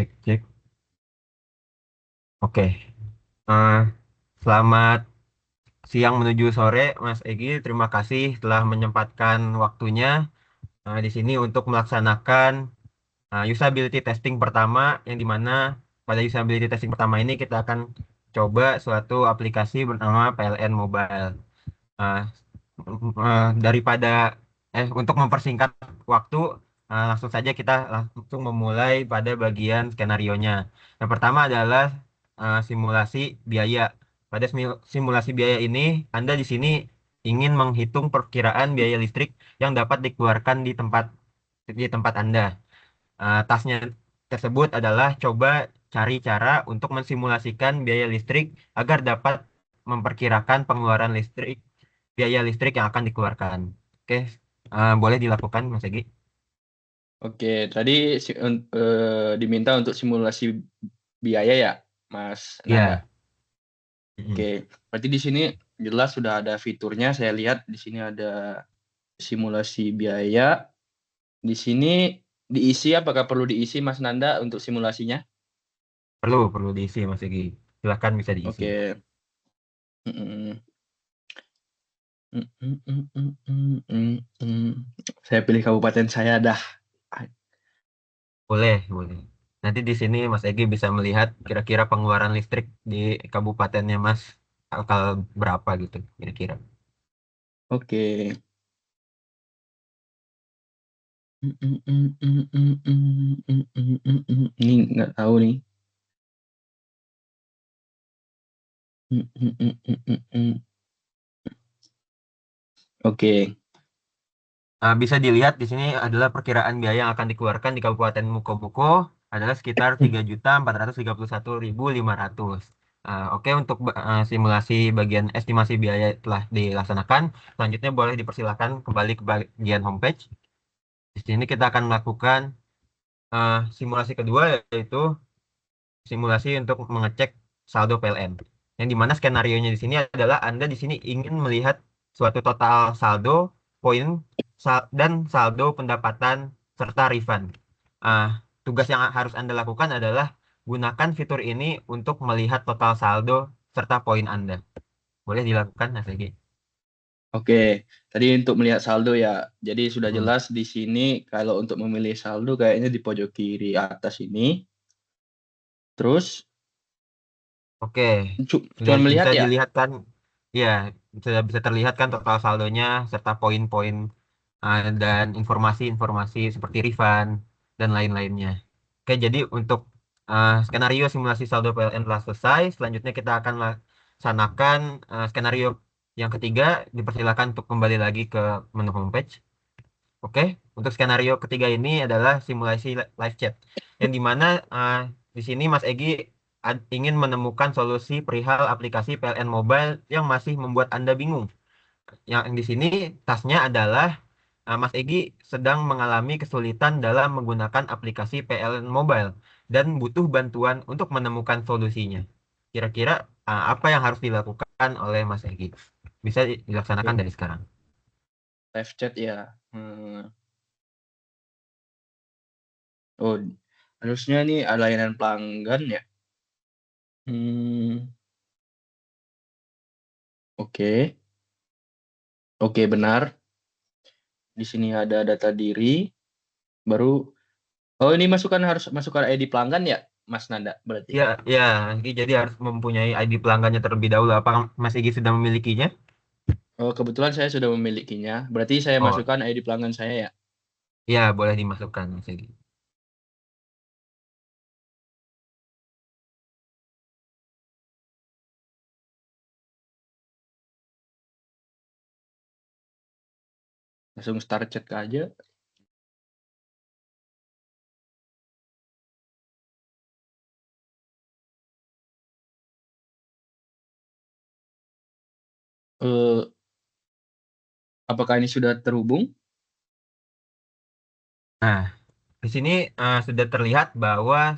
Cek, cek. Oke. Eh, Selamat siang menuju sore, Mas Egi. Terima kasih telah menyempatkan waktunya di sini untuk melaksanakan usability testing pertama, yang dimana pada usability testing pertama ini kita akan coba suatu aplikasi bernama PLN Mobile. Eh, Daripada untuk mempersingkat waktu, langsung saja kita langsung memulai pada bagian skenarionya. Yang pertama adalah simulasi biaya. Pada simulasi biaya ini, Anda di sini ingin menghitung perkiraan biaya listrik yang dapat dikeluarkan di tempat Anda. Tasnya tersebut adalah coba cari cara untuk mensimulasikan biaya listrik agar dapat memperkirakan pengeluaran biaya listrik yang akan dikeluarkan. Oke, boleh dilakukan, Mas Egi. Oke, tadi diminta untuk simulasi biaya ya, Mas Nanda. Iya. Oke, Mm-mm. berarti di sini jelas sudah ada fiturnya. Saya lihat di sini ada simulasi biaya. Di sini diisi, apakah perlu diisi Mas Nanda untuk simulasinya? Perlu diisi, Mas Egi. Silahkan bisa diisi. Oke. Mm, mm, mm, mm, mm, mm, mm, mm. Saya pilih kabupaten saya dah. Boleh, boleh. Nanti di sini Mas Egi bisa melihat kira-kira pengeluaran listrik di kabupatennya Mas bakal berapa gitu, kira-kira. Oke. Ini nggak tahu nih. Oke. Bisa dilihat di sini adalah perkiraan biaya yang akan dikeluarkan di Kabupaten Mukomuko adalah sekitar 3.431.500. Oke, untuk simulasi bagian estimasi biaya telah dilaksanakan. Selanjutnya boleh dipersilakan kembali ke bagian homepage. Di sini kita akan melakukan simulasi kedua, yaitu simulasi untuk mengecek saldo PLN. Yang dimana skenario-nya di sini adalah Anda di sini ingin melihat suatu total saldo, poin, dan saldo pendapatan serta refund. Tugas yang harus Anda lakukan adalah gunakan fitur ini untuk melihat total saldo serta poin Anda. Boleh dilakukan, Mas Egi? Oke, tadi untuk melihat saldo ya. Jadi sudah Hmm. jelas di sini kalau untuk memilih saldo kayaknya di pojok kiri atas ini. Terus Oke, sudah cuma melihat bisa ya. dilihat kan? Ya, sudah bisa terlihat kan total saldonya serta poin-poin dan informasi-informasi seperti refund dan lain-lainnya. Oke, jadi untuk skenario simulasi saldo PLN telah selesai. Selanjutnya kita akan laksanakan skenario yang ketiga. Dipersilakan untuk kembali lagi ke menu homepage. Oke, untuk skenario ketiga ini adalah simulasi live chat, yang dimana di sini Mas Egi ingin menemukan solusi perihal aplikasi PLN Mobile yang masih membuat Anda bingung. Yang di sini tasnya adalah Mas Egi sedang mengalami kesulitan dalam menggunakan aplikasi PLN Mobile dan butuh bantuan untuk menemukan solusinya. Kira-kira apa yang harus dilakukan oleh Mas Egi? Bisa dilaksanakan Oke, dari sekarang. live chat ya. Oh, harusnya ini ada layanan pelanggan ya. Hmm, oke. Oke, benar. Di sini ada data diri, baru oh ini harus masukkan ID pelanggan ya, Mas Nanda berarti. Ya, ya, jadi harus mempunyai ID pelanggannya terlebih dahulu. Apakah Mas Egi sudah memilikinya? Oh, kebetulan saya sudah memilikinya. Berarti saya Oh, masukkan ID pelanggan saya ya. ya, boleh dimasukkan, Mas Egi. Langsung start chat aja. Eh, apakah ini sudah terhubung? Nah, di sini sudah terlihat bahwa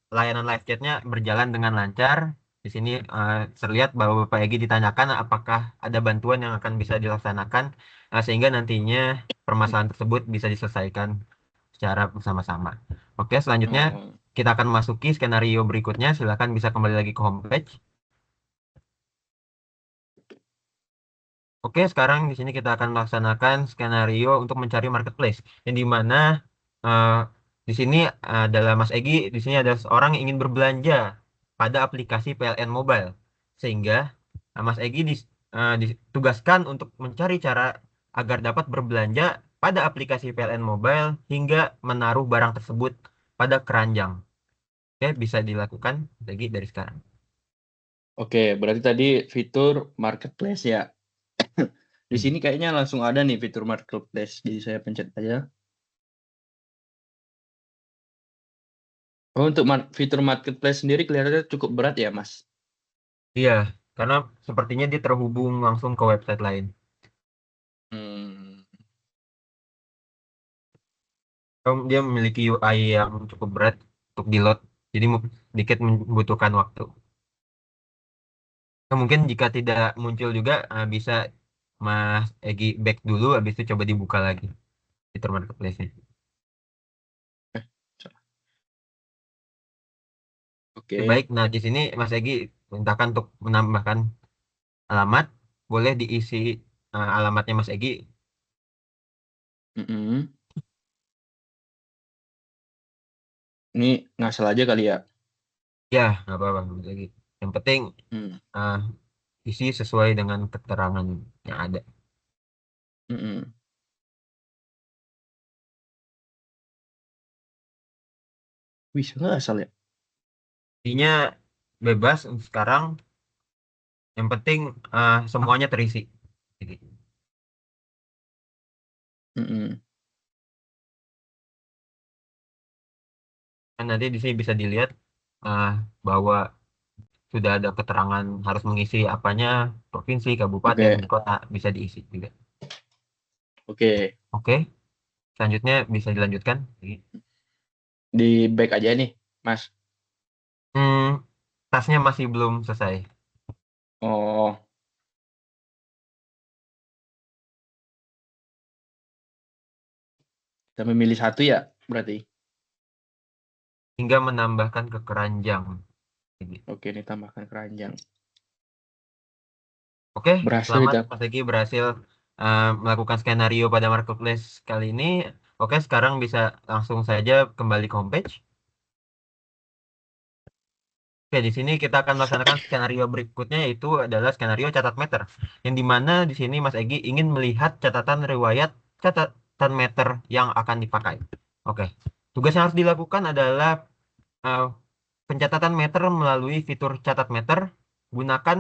layanan live chatnya berjalan dengan lancar. Di sini terlihat bahwa Bapak Egi ditanyakan apakah ada bantuan yang akan bisa dilaksanakan sehingga nantinya permasalahan tersebut bisa diselesaikan secara bersama-sama. Oke, selanjutnya Oh. kita akan masuki skenario berikutnya. Silakan bisa kembali lagi ke homepage. Oke, sekarang di sini kita akan melaksanakan skenario untuk mencari marketplace. Yang di mana eh, di sini adalah Mas Egi, di sini ada seorang yang ingin berbelanja pada aplikasi PLN Mobile. Sehingga Mas Egi ditugaskan untuk mencari cara agar dapat berbelanja pada aplikasi PLN Mobile hingga menaruh barang tersebut pada keranjang. Oke, bisa dilakukan lagi dari sekarang. Oke, berarti tadi fitur marketplace ya. Di Hmm. sini kayaknya langsung ada nih fitur marketplace. Jadi saya pencet aja. Oh, untuk fitur marketplace sendiri kelihatannya cukup berat ya, Mas. Iya, karena sepertinya dia terhubung langsung ke website lain. Hmm, Dia memiliki UI yang cukup berat untuk di-load, jadi sedikit membutuhkan waktu. Nah, mungkin jika tidak muncul juga, bisa Mas Egi back dulu, habis itu coba dibuka lagi fitur marketplace-nya. Oke, oke. baik, nah di sini Mas Egi mintakan untuk menambahkan alamat, boleh diisi alamatnya Mas Egi. Mm-mm. Ini ngasal aja kali ya. Ya, nggak apa-apa Mas Egi. Yang penting Hmm. uh, isi sesuai dengan keterangan yang ada. Mm-mm. Bisa nggak asal ya? Intinya bebas untuk sekarang, yang penting semuanya terisi. Jadi, Mm-mm. kan nanti di sini bisa dilihat uh, bahwa sudah ada keterangan harus mengisi apanya, provinsi, kabupaten, Oke, kota, bisa diisi juga. oke. Oke, selanjutnya bisa dilanjutkan. Di back aja nih, Mas. Hmm, tasnya masih belum selesai. Oh, kita memilih satu ya, berarti. Hingga menambahkan ke keranjang. Jadi, Oke, ini tambahkan keranjang. oke, Berhasil selamat kita. Mas Egi berhasil melakukan skenario pada marketplace kali ini. Oke, sekarang bisa langsung saja kembali ke homepage. Oke, di sini kita akan melaksanakan skenario berikutnya, yaitu adalah skenario catat meter. Yang dimana di sini Mas Egi ingin melihat catatan riwayat catatan meter yang akan dipakai. Oke, tugas yang harus dilakukan adalah eh, pencatatan meter melalui fitur catat meter. Gunakan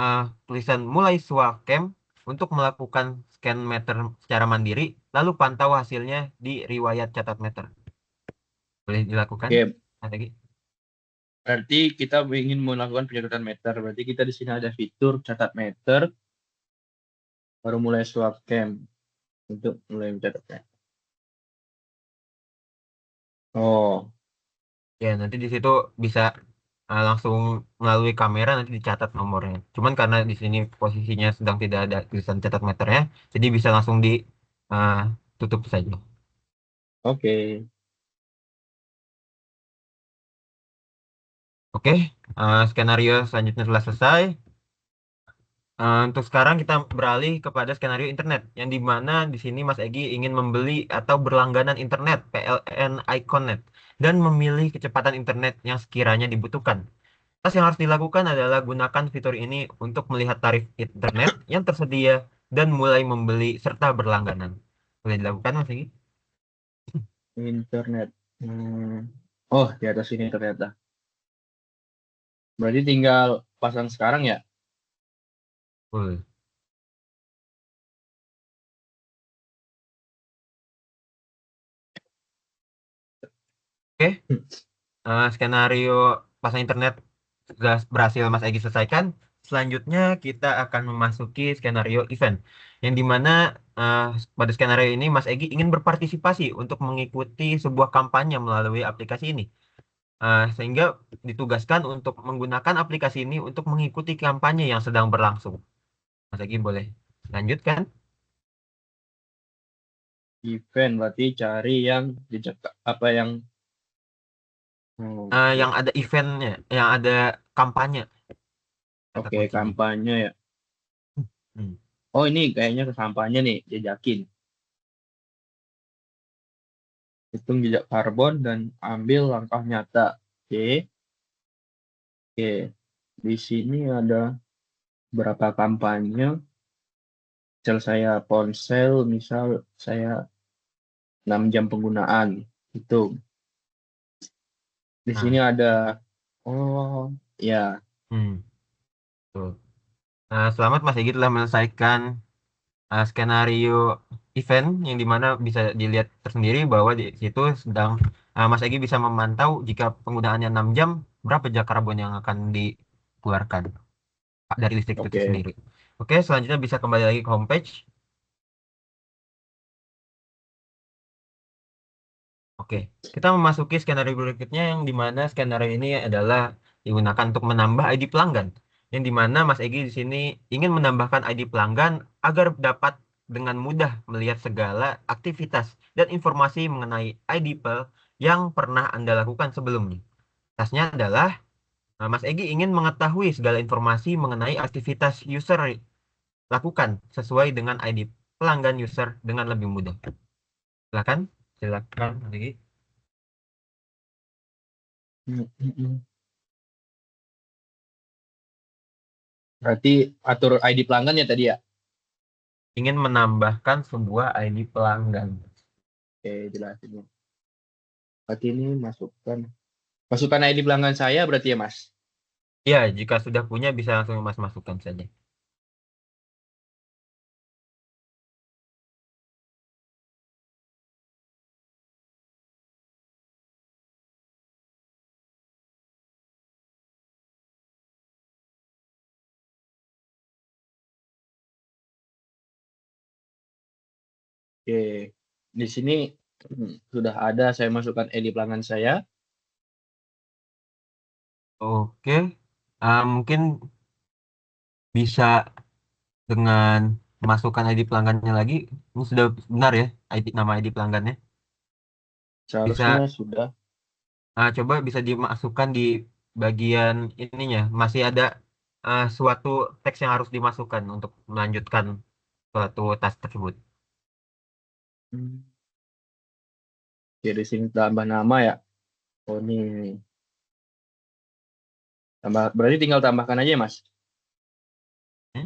eh, tulisan mulai swacam untuk melakukan scan meter secara mandiri, lalu pantau hasilnya di riwayat catat meter. Boleh dilakukan, Oke, Mas Egi? berarti kita ingin melakukan pencatatan meter. Berarti kita di sini ada fitur catat meter, baru mulai swap cam untuk mulai mencatatnya. Oh, Ya, nanti di situ bisa langsung melalui kamera nanti dicatat nomornya. Cuman karena di sini posisinya sedang tidak ada tulisan catat meternya, jadi bisa langsung ditutup saja. oke. Oke, skenario selanjutnya telah selesai. Untuk sekarang kita beralih kepada skenario internet, yang di mana di sini Mas Egi ingin membeli atau berlangganan internet PLN Iconnet dan memilih kecepatan internet yang sekiranya dibutuhkan. Tas yang harus dilakukan adalah gunakan fitur ini untuk melihat tarif internet yang tersedia dan mulai membeli serta berlangganan. Boleh dilakukan, Mas Egi? Internet. Hmm. Oh, di atas ini ternyata. Berarti tinggal pasang sekarang ya? Boleh. Oke, skenario pasang internet sudah berhasil Mas Egi selesaikan. Selanjutnya kita akan memasuki skenario event, yang dimana eh, pada skenario ini Mas Egi ingin berpartisipasi untuk mengikuti sebuah kampanye melalui aplikasi ini. Sehingga ditugaskan untuk menggunakan aplikasi ini untuk mengikuti kampanye yang sedang berlangsung. Mas Egi boleh lanjutkan. Event berarti cari yang jejak apa yang Oke, Yang ada eventnya, yang ada kampanye kata oke, kuncinya. kampanye ya. Hmm. Oh ini kayaknya ke kampanye nih, jejakin. Hitung jejak karbon dan ambil langkah nyata. Oke, oke. Di sini ada berapa kampanye. Misal saya ponsel, misal saya 6 jam penggunaan. Hitung. Di sini Nah, ada, oh ya, hmm, tuh. Selamat Mas Egy telah menyelesaikan skenario event yang dimana bisa dilihat tersendiri bahwa di situ sedang Mas Egy bisa memantau jika penggunaannya 6 jam berapa jam karbon yang akan dikeluarkan dari listrik itu oke. sendiri. Oke, selanjutnya bisa kembali lagi ke homepage. Oke, kita memasuki skenario berikutnya yang dimana skenario ini adalah digunakan untuk menambah ID pelanggan. Yang dimana Mas Egy di sini ingin menambahkan ID pelanggan agar dapat dengan mudah melihat segala aktivitas dan informasi mengenai ID Pel yang pernah Anda lakukan sebelumnya. Tasnya adalah Mas Egy ingin mengetahui segala informasi mengenai aktivitas user lakukan sesuai dengan ID pelanggan user dengan lebih mudah. Silakan, silakan Mas Egy. Hmm, hmm, hmm. Berarti atur ID pelanggan ya tadi ya? Ingin menambahkan sebuah ID pelanggan. Oke, jelasin. Berarti ini masukkan ID pelanggan saya berarti ya Mas? Ya, jika sudah punya bisa langsung Mas masukkan saja. Oke, di sini sudah ada saya masukkan ID pelanggan saya. Oke, mungkin bisa dengan masukkan ID pelanggannya lagi. Ini sudah benar ya, nama ID pelanggannya. Seharusnya Bisa sudah. coba bisa dimasukkan di bagian ininya. Masih ada suatu teks yang harus dimasukkan untuk melanjutkan suatu tas tersebut. Hmm. Oke, di sini tambah nama ya. Oh ini tambah berarti tinggal tambahkan aja ya Mas. Hmm?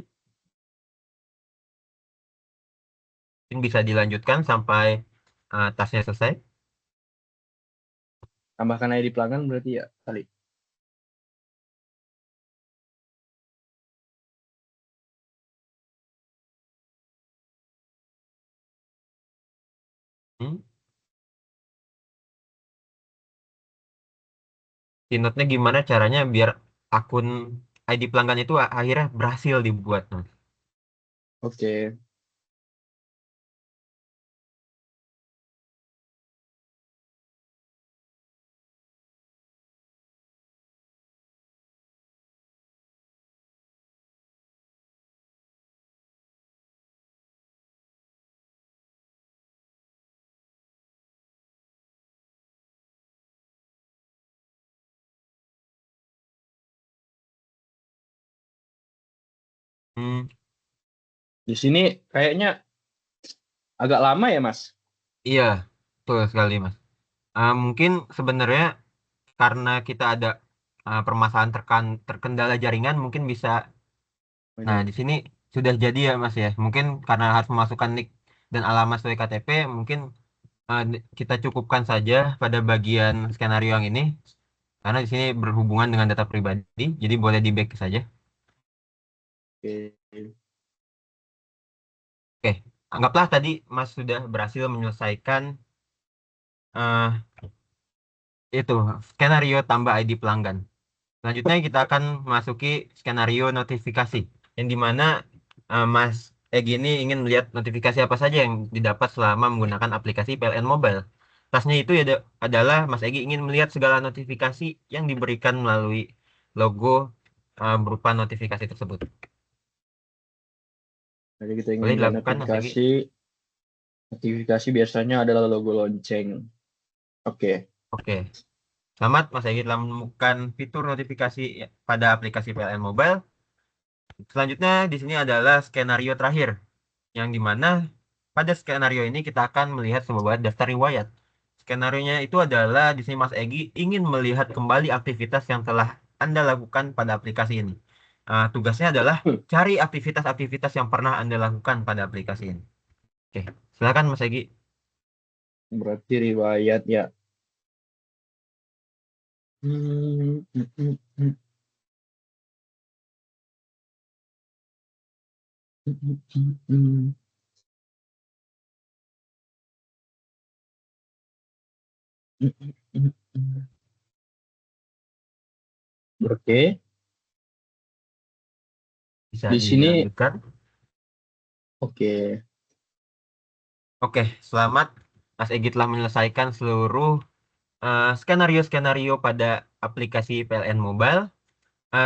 Mungkin bisa dilanjutkan sampai tasnya selesai. Tambahkan ID pelanggan berarti ya kali. Hmm? Di note-nya gimana caranya biar akun ID pelanggan itu akhirnya berhasil dibuat. Nah. Oke. Hmm, Di sini kayaknya agak lama ya Mas. iya, betul sekali, Mas. Mungkin sebenarnya karena kita ada permasalahan terkendala jaringan, mungkin bisa. Nah, Ini. di sini sudah jadi ya, Mas ya. Mungkin karena harus memasukkan nick dan alamat sesuai KTP, mungkin kita cukupkan saja pada bagian skenario yang ini, karena di sini berhubungan dengan data pribadi, jadi boleh di back saja. Oke. Oke, anggaplah tadi Mas sudah berhasil menyelesaikan eh, itu skenario tambah ID pelanggan. Selanjutnya kita akan masuki skenario notifikasi, yang dimana Mas Egy ini ingin melihat notifikasi apa saja yang didapat selama menggunakan aplikasi PLN Mobile. Tasnya itu adalah Mas Egy ingin melihat segala notifikasi yang diberikan melalui logo berupa notifikasi tersebut. Jadi kita ingin Boleh lihat dilakukan, Mas Egy? notifikasi. Notifikasi biasanya adalah logo lonceng. Oke. Oke. Selamat Mas Egi telah menemukan fitur notifikasi pada aplikasi PLN Mobile. Selanjutnya di sini adalah skenario terakhir, yang dimana pada skenario ini kita akan melihat sebuah daftar riwayat. Skenarionya itu adalah di sini Mas Egi ingin melihat kembali aktivitas yang telah Anda lakukan pada aplikasi ini. Tugasnya adalah cari aktivitas-aktivitas yang pernah Anda lakukan pada aplikasi ini. Oke, silakan Mas Egi. Berarti riwayat ya. Oke, Bisa di sini dilanjutkan. oke. Oke, selamat. Mas Egi telah menyelesaikan seluruh skenario-skenario pada aplikasi PLN Mobile.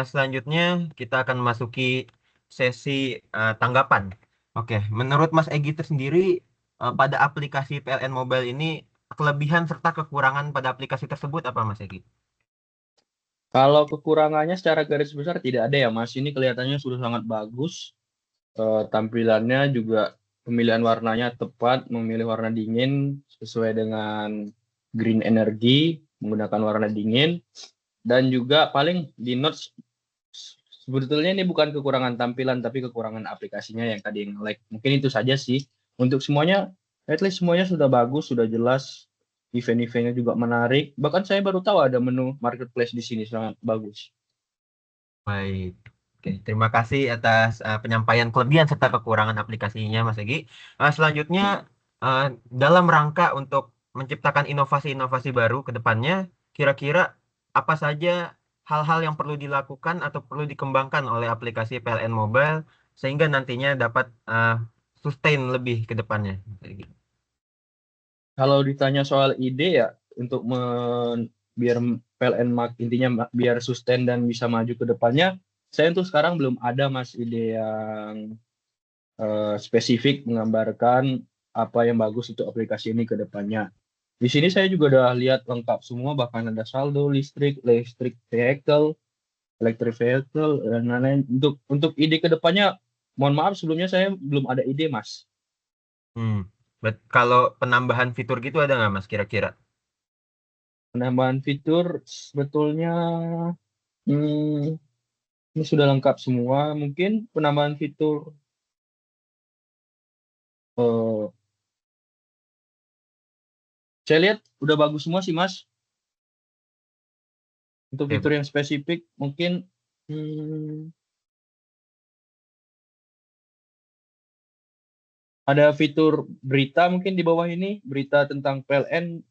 Selanjutnya kita akan memasuki sesi tanggapan. Oke, menurut Mas Egi tersendiri pada aplikasi PLN Mobile ini kelebihan serta kekurangan pada aplikasi tersebut apa Mas Egi? Kalau kekurangannya secara garis besar tidak ada ya, Mas. Ini kelihatannya sudah sangat bagus. Tampilannya juga pemilihan warnanya tepat, memilih warna dingin sesuai dengan green energy, menggunakan warna dingin. Dan juga paling di notes sebetulnya ini bukan kekurangan tampilan tapi kekurangan aplikasinya yang tadi yang lag. Mungkin itu saja sih. Untuk semuanya, at least semuanya sudah bagus, sudah jelas. Event-eventnya juga menarik. Bahkan saya baru tahu ada menu marketplace di sini sangat bagus. Baik. Oke, terima kasih atas penyampaian kelebihan serta kekurangan aplikasinya, Mas Egi. Selanjutnya, uh, dalam rangka untuk menciptakan inovasi-inovasi baru ke depannya, kira-kira apa saja hal-hal yang perlu dilakukan atau perlu dikembangkan oleh aplikasi PLN Mobile sehingga nantinya dapat sustain lebih ke depannya, Mas Egi? Kalau ditanya soal ide ya untuk biar PLN intinya biar sustain dan bisa maju ke depannya, saya untuk sekarang belum ada Mas ide yang spesifik menggambarkan apa yang bagus untuk aplikasi ini ke depannya. Di sini saya juga udah lihat lengkap semua, bahkan ada saldo listrik, electric vehicle dan lain-lain. Untuk ide ke depannya, mohon maaf sebelumnya saya belum ada ide Mas. Hmm. Kalau penambahan fitur gitu ada nggak, Mas, kira-kira? Penambahan fitur sebetulnya hmm, ini sudah lengkap semua. Mungkin penambahan fitur eh, saya lihat udah bagus semua sih Mas. Untuk Oke, fitur yang spesifik mungkin hmm, ada fitur berita mungkin di bawah ini, berita tentang PLN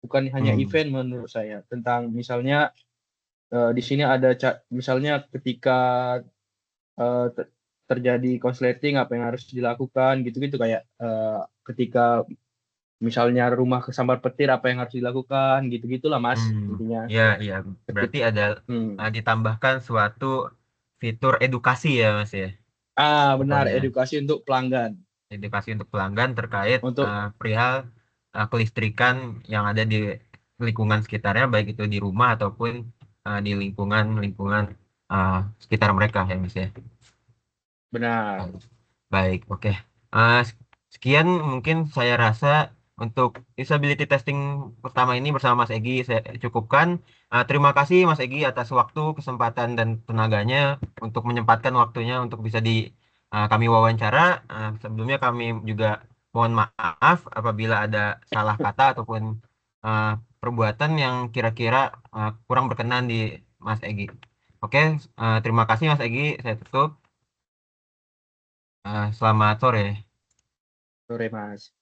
bukan hanya hmm. event menurut saya. Tentang misalnya di sini ada misalnya ketika terjadi konsleting apa yang harus dilakukan gitu-gitu kayak ketika misalnya rumah kesambar petir apa yang harus dilakukan gitu-gitulah Mas Hmm, intinya. ya, ya. Ketik Berarti ada hmm. ditambahkan suatu fitur edukasi ya, Mas ya. Benar Pokoknya edukasi untuk pelanggan edukasi untuk pelanggan terkait untuk perihal kelistrikan yang ada di lingkungan sekitarnya, baik itu di rumah ataupun di lingkungan-lingkungan sekitar mereka ya, Mas ya. benar. Baik, oke. Eh, Sekian mungkin saya rasa untuk usability testing pertama ini bersama Mas Egi saya cukupkan. Terima kasih Mas Egi atas waktu, kesempatan dan tenaganya untuk menyempatkan waktunya untuk bisa kami wawancara. Sebelumnya kami juga mohon maaf apabila ada salah kata ataupun eh, perbuatan yang kira-kira kurang berkenan di Mas Egi. Oke, terima kasih Mas Egi. Saya tutup. Selamat sore. Sore Mas.